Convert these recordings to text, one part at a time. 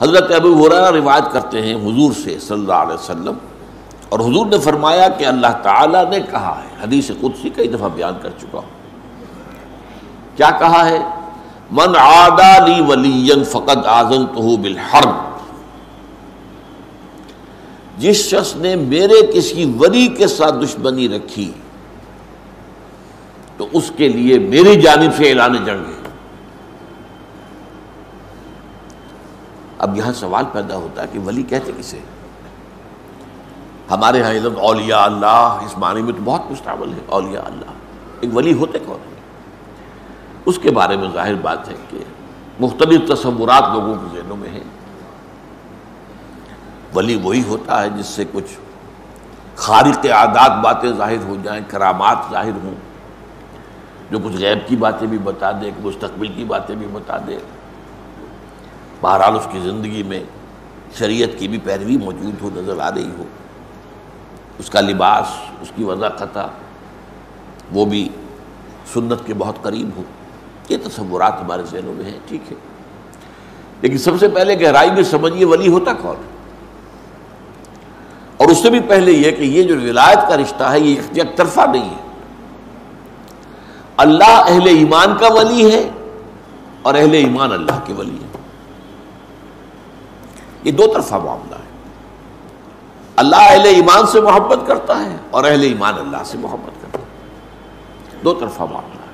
حضرت ابو ہریرہ روایت کرتے ہیں حضور سے صلی اللہ علیہ وسلم، اور حضور نے فرمایا کہ اللہ تعالیٰ نے کہا ہے، حدیث قدسی کئی دفعہ بیان کر چکا ہوں، کیا کہا ہے؟ من عادی لی ولیا فقد آذنتہ بالحرب، جس شخص نے میرے کسی ولی کے ساتھ دشمنی رکھی تو اس کے لیے میری جانب سے اعلان جنگ ہے۔ اب یہاں سوال پیدا ہوتا ہے کہ ولی کہتے کسے؟ ہمارے ہاں علم اولیاء اللہ اس معنی میں تو بہت مستعمل ہے، اولیاء اللہ، ایک ولی ہوتے کون ہیں؟ اس کے بارے میں ظاہر بات ہے کہ مختلف تصورات لوگوں کے ذہنوں میں ہیں۔ ولی وہی ہوتا ہے جس سے کچھ خارق عادات باتیں ظاہر ہو جائیں، کرامات ظاہر ہوں، جو کچھ غیب کی باتیں بھی بتا دے، مستقبل کی باتیں بھی بتا دے، بہرحال اس کی زندگی میں شریعت کی بھی پیروی موجود ہو، نظر آ رہی ہو، اس کا لباس، اس کی وضاحت وہ بھی سنت کے بہت قریب ہو۔ یہ تصورات ہمارے ذہنوں میں ہیں، ٹھیک ہے، لیکن سب سے پہلے گہرائی میں سمجھیے ولی ہوتا کون ہے، اور اس سے بھی پہلے یہ کہ یہ جو ولایت کا رشتہ ہے یہ یک طرفہ نہیں ہے۔ اللہ اہل ایمان کا ولی ہے اور اہل ایمان اللہ کے ولی ہے، یہ دو طرفہ معاملہ ہے۔ اللہ اہل ایمان سے محبت کرتا ہے اور اہل ایمان اللہ سے محبت کرتا ہے، دو طرفہ معاملہ ہے۔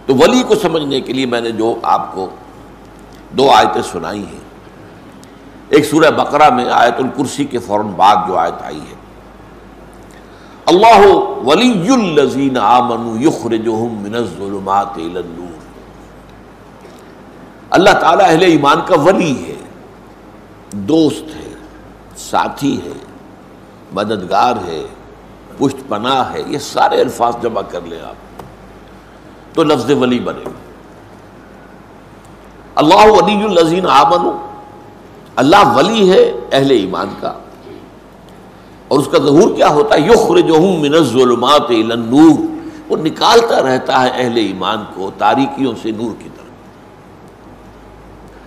تو ولی کو سمجھنے کے لیے میں نے جو آپ کو دو آیتیں سنائی ہیں، ایک سورہ بقرہ میں آیت الکرسی کے فوراً بعد جو آیت آئی ہے، اللہ ولی الذین آمنوا یخرجہم من الظلمات الی النور، اللہ تعالیٰ اہل ایمان کا ولی ہے، دوست ہے، ساتھی ہے، مددگار ہے، پشت پناہ ہے، یہ سارے الفاظ جمع کر لیں آپ تو لفظ ولی بنے گا۔ اللہ ولی الذین آمنوا، اللہ ولی ہے اہل ایمان کا، اور اس کا ظہور کیا ہوتا ہے؟ یخرجہم من الظلمات الی النور، وہ نکالتا رہتا ہے اہل ایمان کو تاریکیوں سے نور کی طرف۔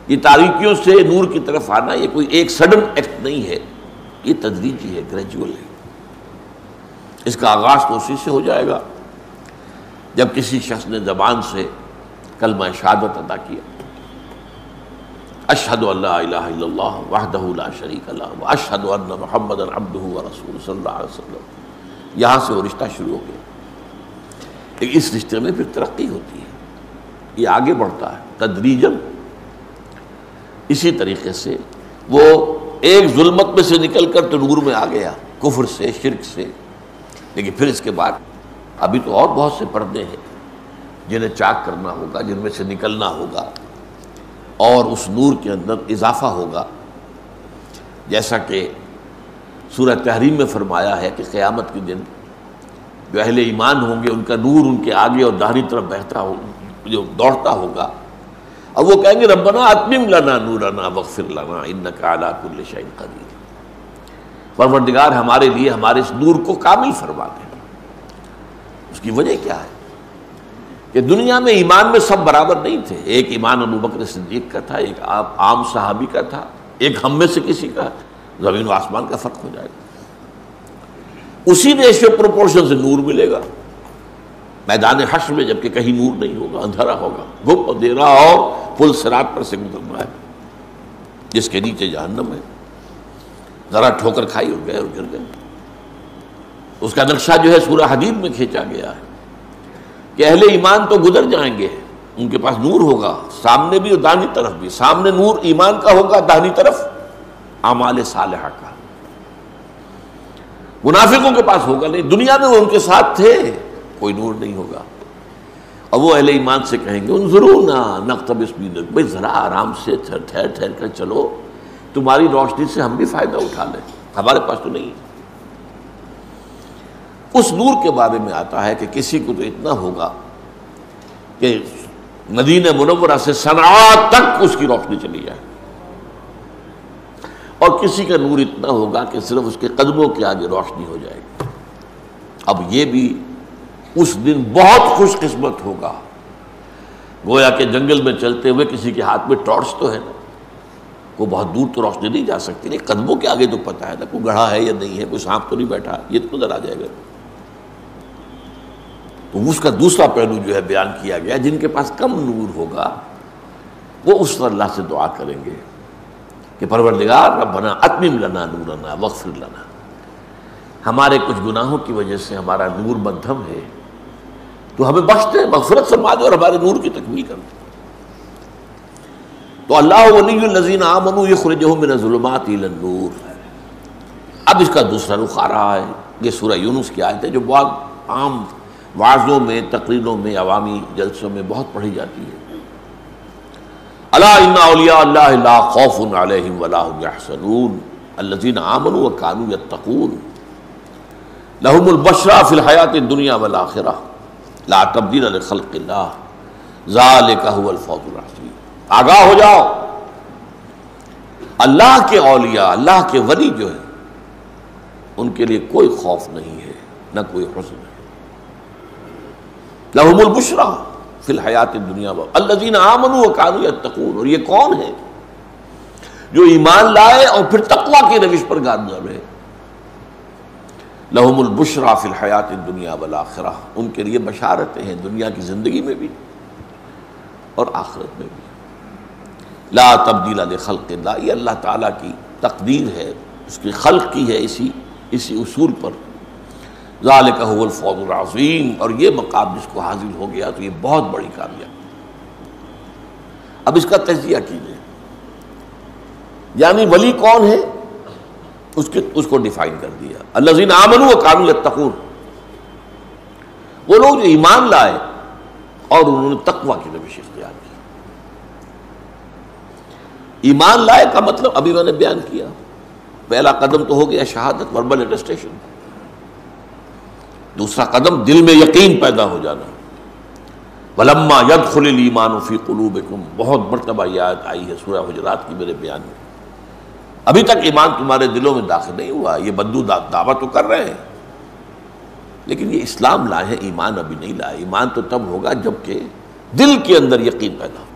یہ تاریکیوں سے نور کی طرف آنا یہ کوئی ایک سڈن ایکٹ نہیں ہے، یہ تدریجی ہے، گریجول ہے۔ اس کا آغاز تو اسی سے ہو جائے گا جب کسی شخص نے زبان سے کلمہ شہادت ادا کیا، اشہد ان لا الہ الا اللہ وحدہ لا شریک لہ واشہد ان محمدا عبدہ ورسولہ صلی اللہ علیہ وسلم، یہاں سے وہ رشتہ شروع ہو گیا۔ لیکن اس رشتے میں پھر ترقی ہوتی ہے، یہ آگے بڑھتا ہے تدریجاً۔ اسی طریقے سے وہ ایک ظلمت میں سے نکل کر تو نور میں آ گیا، کفر سے، شرک سے، لیکن پھر اس کے بعد ابھی تو اور بہت سے پردے ہیں جنہیں چاک کرنا ہوگا، جن میں سے نکلنا ہوگا، اور اس نور کے اندر اضافہ ہوگا، جیسا کہ سورہ تحریم میں فرمایا ہے کہ قیامت کے دن جو اہل ایمان ہوں گے ان کا نور ان کے آگے اور داہنی طرف بہتا ہو، جو دوڑتا ہوگا، اور وہ کہیں گے ربنا اتمم لنا نورنا واغفر لنا انک علی کل شیء قدیر، پروردگار ہمارے لیے ہمارے اس نور کو کامل فرما دے۔ اس کی وجہ کیا ہے کہ دنیا میں ایمان میں سب برابر نہیں تھے، ایک ایمان ابو بکر صدیق کا تھا، ایک عام صحابی کا تھا، ایک ہم میں سے کسی کا، زمین و آسمان کا فرق ہو جائے گا۔ اسی ریشیو پروپورشن سے نور ملے گا میدان حشر میں، جبکہ کہیں نور نہیں ہوگا، اندھیرا ہوگا، گھپ اندھیرا، اور پل صراط پر سے گزرنا ہے جس کے نیچے جہنم ہے، ذرا ٹھوکر کھائی اور گئے اور گر گئے۔ اس کا نقشہ جو ہے سورہ حدید میں کھینچا گیا ہے کہ اہل ایمان تو گزر جائیں گے، ان کے پاس نور ہوگا سامنے بھی اور داہنی طرف بھی، سامنے نور ایمان کا ہوگا، داہنی طرف اعمال صالحہ کا۔ منافقوں کے پاس ہوگا نہیں، دنیا میں وہ ان کے ساتھ تھے، کوئی نور نہیں ہوگا، اور وہ اہل ایمان سے کہیں گے انظرونا نقتبس من نورکم، بھائی ذرا آرام سے ٹھہر ٹھہر کر چلو، تمہاری روشنی سے ہم بھی فائدہ اٹھا لیں، ہمارے پاس تو نہیں۔ اس نور کے بارے میں آتا ہے کہ کسی کو تو اتنا ہوگا کہ مدینہ منورہ سے صنعاء تک اس کی روشنی چلی جائے، اور کسی کا نور اتنا ہوگا کہ صرف اس کے قدموں کے آگے روشنی ہو جائے گی۔ اب یہ بھی اس دن بہت خوش قسمت ہوگا، گویا کہ جنگل میں چلتے ہوئے کسی کے ہاتھ میں ٹارچ تو ہے نا، کو بہت دور تو روشنی نہیں جا سکتی، نہیں قدموں کے آگے تو پتہ ہے نا کوئی گڑھا ہے یا نہیں ہے، کوئی سانپ تو نہیں بیٹھا، یہ تو نظر آ جائے گا۔ تو اس کا دوسرا پہلو جو ہے بیان کیا گیا، جن کے پاس کم نور ہوگا وہ اس پر اللہ سے دعا کریں گے کہ پروردگار ربنا اتمم لنا نورنا واغفر لنا، ہمارے کچھ گناہوں کی وجہ سے ہمارا نور مدھم ہے، تو ہمیں بخش دے، مغفرت فرما دے اور ہمارے نور کی تکمیل کر دے۔ تو اللہ ولی الذین آمنوا یخرجہم من الظلمات الی النور۔ اب اس کا دوسرا رخ آ رہا ہے، یہ سورہ یونس کی آیت ہے جو بہت عام وعظوں میں، تقریروں میں، عوامی جلسوں میں بہت پڑھی جاتی ہے۔ الا ان اولیاء اللہ لا خوف علیہم ولا هم یحزنون الذین آمنوا وکانوا یتقون لهم البشرى فی الحیاۃ الدنیا والآخرہ لا تبدیل لخلق اللہ ذالک هو الفوز العظیم۔ آگاہ ہو جاؤ، اللہ کے اولیاء، اللہ کے ولی جو ہیں ان کے لیے کوئی خوف نہیں ہے، نہ کوئی حزن ہے۔ لہم البشریٰ فی الحیات الدنیا الذین آمنوا وکانوا یتقون، اور یہ کون ہے جو ایمان لائے اور پھر تقوی کی روش پر گامزن رہے۔ لہم البشریٰ فی الحیات الدنیا والآخرہ، ان کے لیے بشارتیں ہیں دنیا کی زندگی میں بھی اور آخرت میں بھی۔ لا تبدیل لخلق اللہ، یہ اللہ تعالیٰ کی تقدیر ہے، اس کی خلق کی ہے اسی اصول پر۔ ذالک هو الفوز العظیم، اور یہ مقام جس کو حاصل ہو گیا تو یہ بہت بڑی کامیابی۔ اب اس کا تجزیہ کیجیے، یعنی ولی کون ہے اس کو ڈیفائن کر دیا۔ الذین آمنوا وکانوا یتقون، وہ لوگ جو ایمان لائے اور انہوں نے تقوی کی روش اختیار کی۔ ایمان لائے کا مطلب ابھی میں نے بیان کیا، پہلا قدم تو ہو گیا شہادت، وربل اٹیسٹیشن۔ دوسرا قدم دل میں یقین پیدا ہو جانا، وَلَمَّا يَدْخُلِ الْإِيمَانُ فِي قُلُوبِكُمْ، بہت مرتبہ یہ آیت آئی ہے سورہ حجرات کی میرے بیان میں۔ ابھی تک ایمان تمہارے دلوں میں داخل نہیں ہوا، یہ بدو دعویٰ تو کر رہے ہیں لیکن یہ اسلام لائے ہیں، ایمان ابھی نہیں لائے۔ ایمان تو تب ہوگا جب کہ دل کے اندر یقین پیدا ہو۔